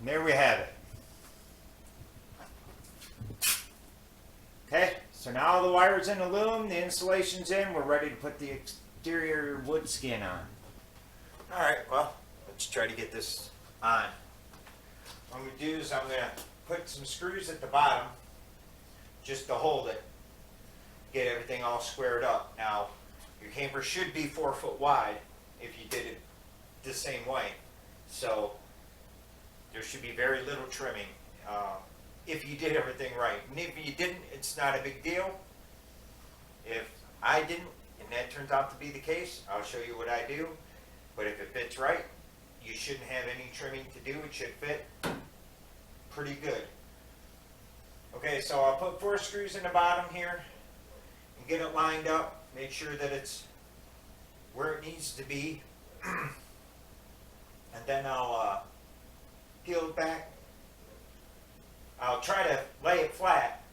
And there we have it. Okay, so now the wire's in the loom, the insulation's in, we're ready to put the exterior wood skin on. Alright, well, let's try to get this on. What I'm going to do is I'm going to put some screws at the bottom just to hold it, get everything all squared up. Now, your camper should be 4 foot wide if you did it the same way. So, there should be very little trimming if you did everything right. And if you didn't, it's not a big deal. If I didn't, and that turns out to be the case, I'll show you what I do. But if it fits right, you shouldn't have any trimming to do. It should fit pretty good. Okay, so I'll put 4 screws in the bottom here and get it lined up. Make sure that it's where it needs to be. And then I'll peel it back. I'll try to lay it flat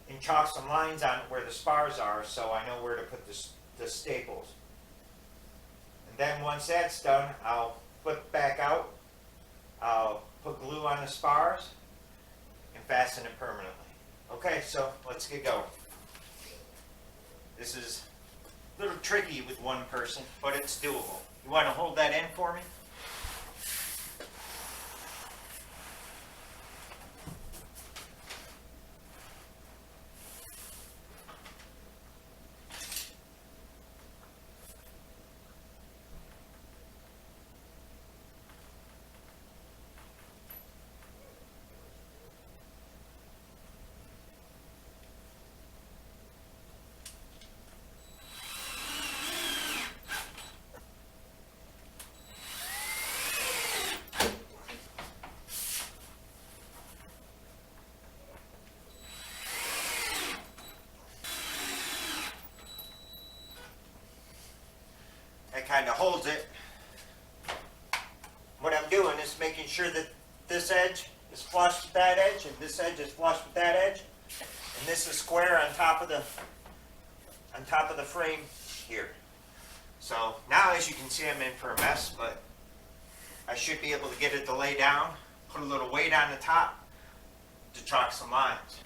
and chalk some lines on it where the spars are so I know where to put the staples. And then once that's done, I'll flip it back out. I'll put glue on the spars and fasten it permanently. Okay, so let's get going. This is a little tricky with one person, but it's doable. You want to hold that in for me? That kind of holds it. What I'm doing is making sure that this edge is flush with that edge, and this edge is flush with that edge, and this is square on top of the frame here. So now, as you can see, I'm in for a mess, but I should be able to get it to lay down, put a little weight on the top to chalk some lines.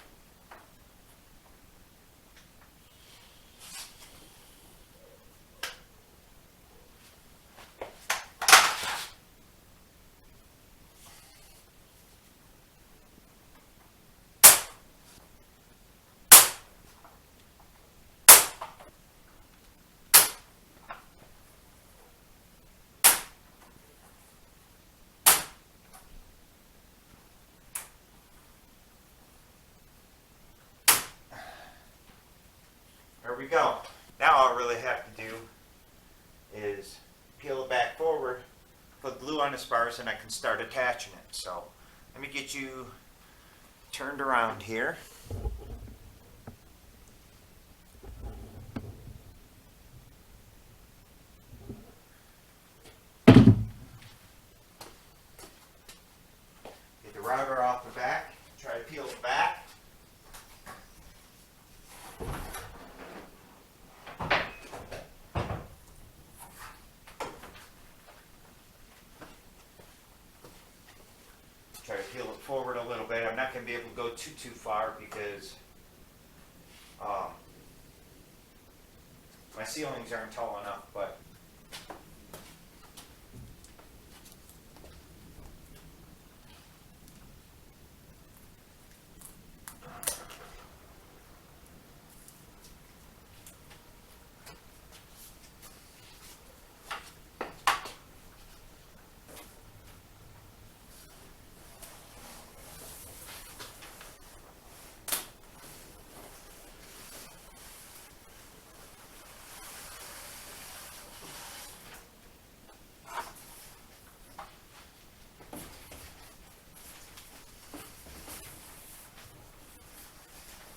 There we go. Now all I really have to do is peel it back forward, put glue on the spars, and I can start attaching it. So let me get you turned around here. Get the router off the back, try to peel it back. Try to peel it forward a little bit. I'm not going to be able to go too far because my ceilings aren't tall enough, but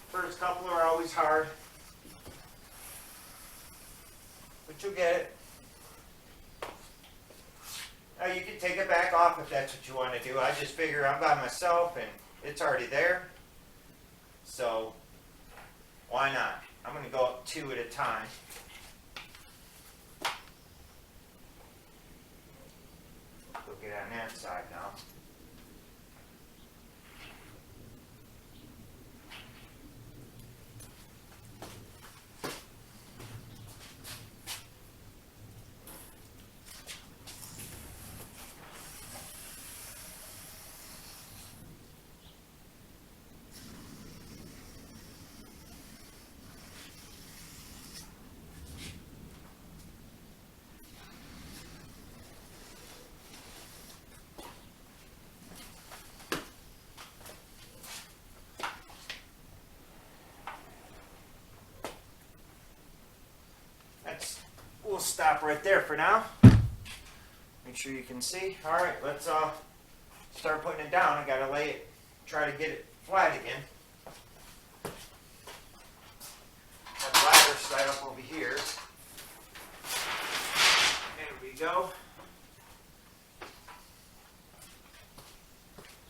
first couple are always hard, but you'll get it. Now you can take it back off if that's what you want to do. I just figure I'm by myself and it's already there, so why not? I'm going to go up 2 at a time. Go get on that side now. stop right there for now. Make sure you can see. All right, let's start putting it down. I gotta lay it, try to get it flat again. That ladder set up over here. There we go.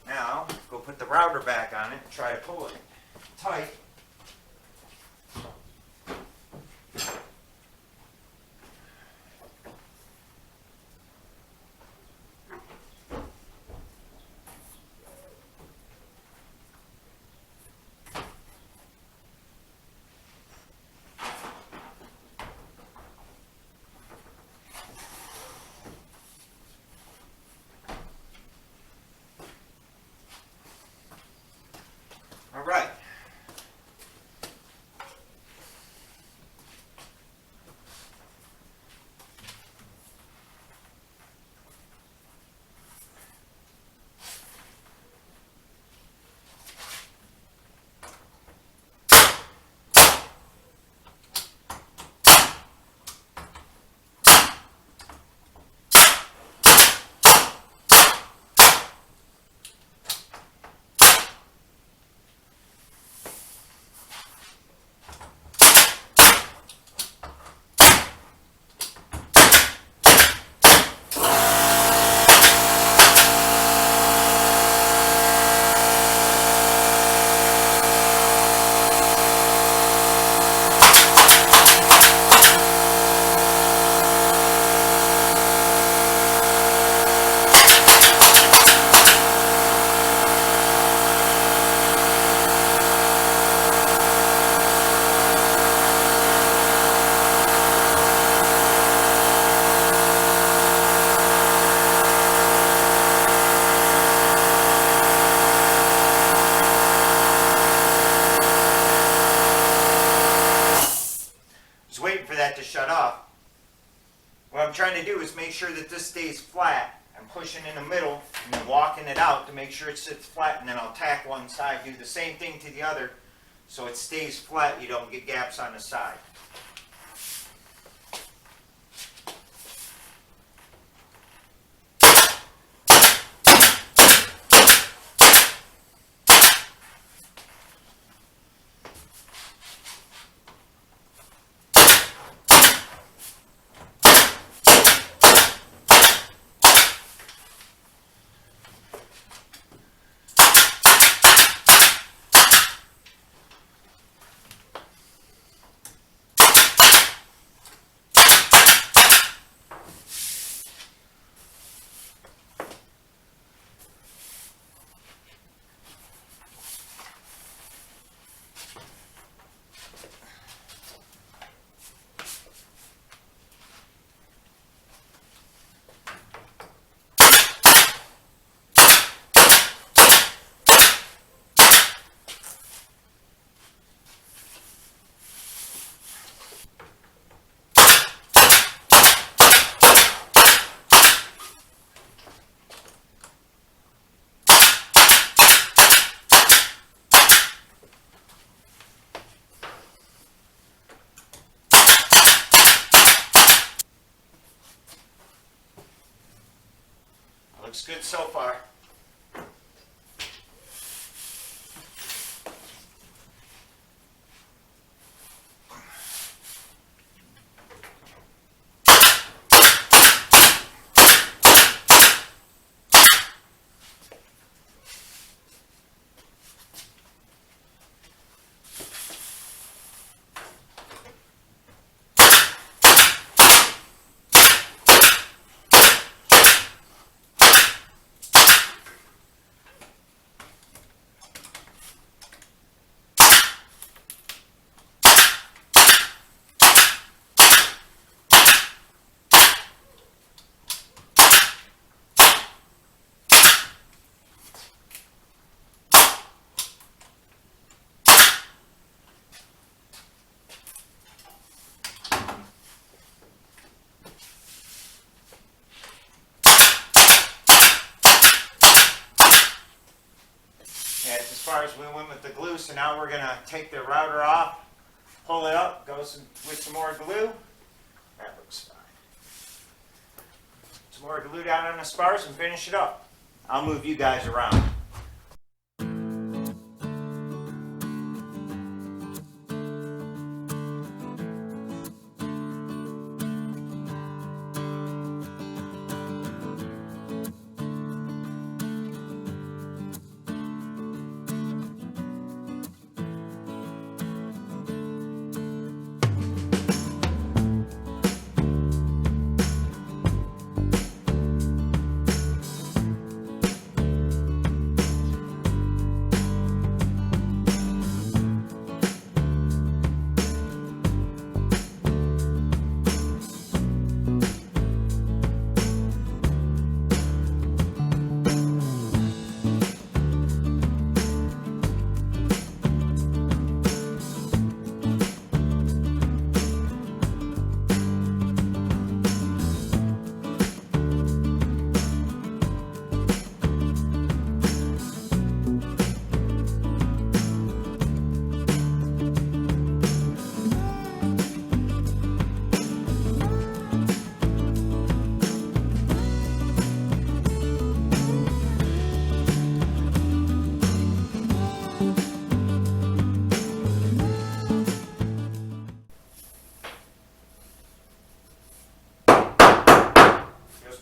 Now, go put the router back on it and try to pull it tight. All right. Waiting for that to shut off. What I'm trying to do is make sure that this stays flat. I'm pushing in the middle and then walking it out to make sure it sits flat, and then I'll tack one side, do the same thing to the other so it stays flat, you don't get gaps on the side. Looks good so far. As far as we went with the glue, so now we're going to take the router off, pull it up, with some more glue. That looks fine. some more glue down on the spars and finish it up. I'll move you guys around.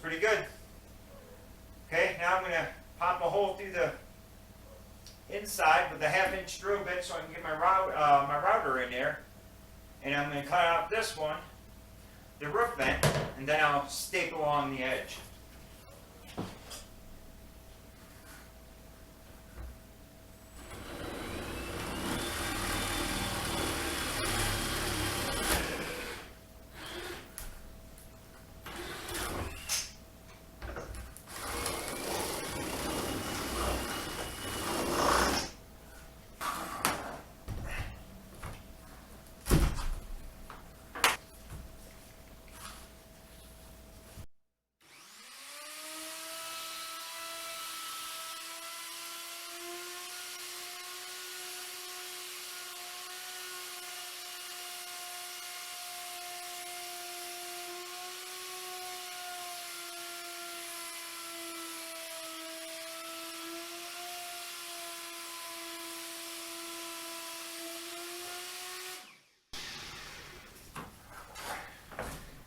Pretty good. Okay, now I'm going to pop a hole through the inside with a 1/2-inch drill bit so I can get my router in there. And I'm going to cut out this one, the roof vent, and then I'll staple along the edge.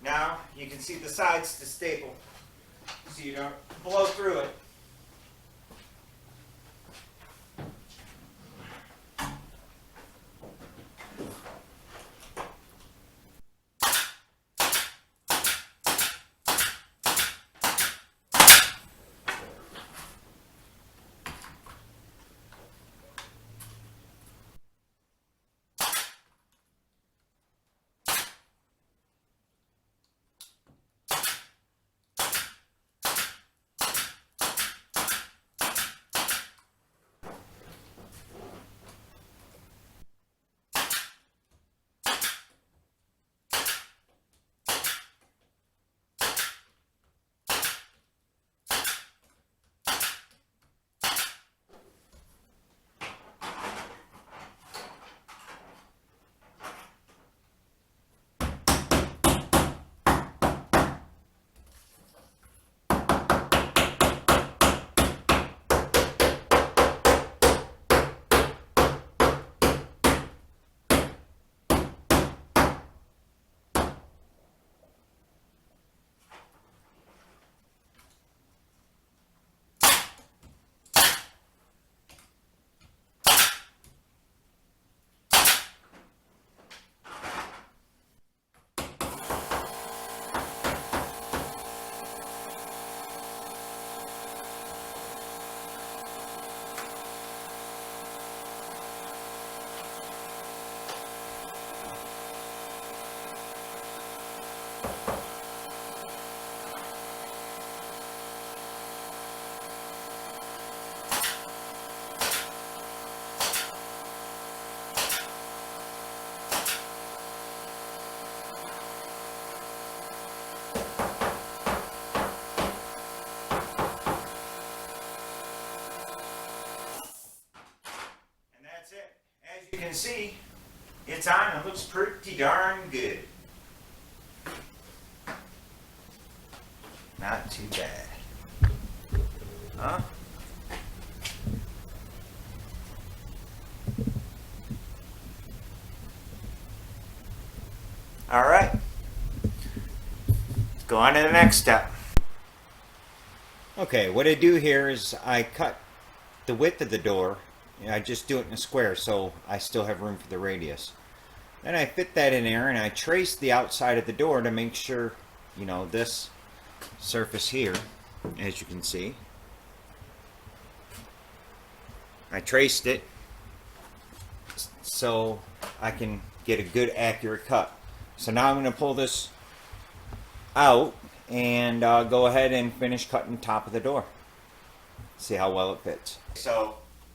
Now you can see the sides to staple so you don't blow through it. You can see it's on and looks pretty darn good. Not too bad. Huh? All right. Let's go on to the next step. Okay, what I do here is I cut the width of the door. I just do it in a square so I still have room for the radius. Then I fit that in there and I trace the outside of the door to make sure, you know, this surface here, as you can see. I traced it so I can get a good accurate cut. So now I'm going to pull this out and go ahead and finish cutting the top of the door. See how well it fits. So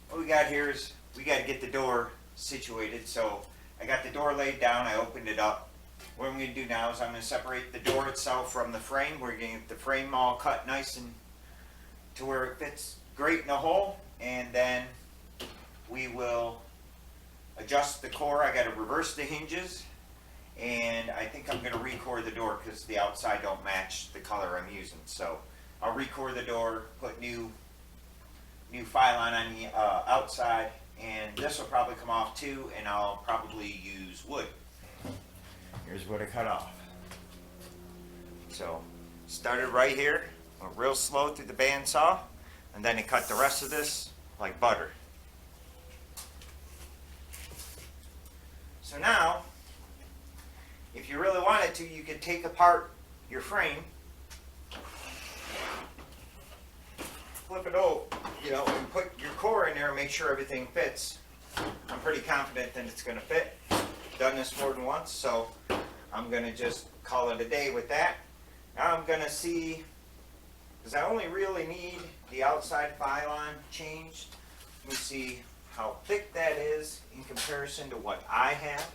what we got here is we got to get the door situated. So I got the door laid down, I opened it up. What I'm going to do now is I'm going to separate the door itself from the frame. We're going to get the frame all cut nice and to where it fits great in the hole, and then we will adjust the core. I got to reverse the hinges, and I think I'm going to recore the door because the outside don't match the color I'm using. So I'll recore the door, put new filine on the outside, and this will probably come off too, and I'll probably use wood. Here's what I cut off. So started right here, went real slow through the bandsaw, and then I cut the rest of this like butter. So now, if you really wanted to, you could take apart your frame, flip it over, you know, and put your core in there and make sure everything fits. I'm pretty confident that it's going to fit. Done this more than once, so I'm going to just call it a day with that. Now I'm going to see, because I only really need the outside filine changed. Let me see how thick that is in comparison to what I have.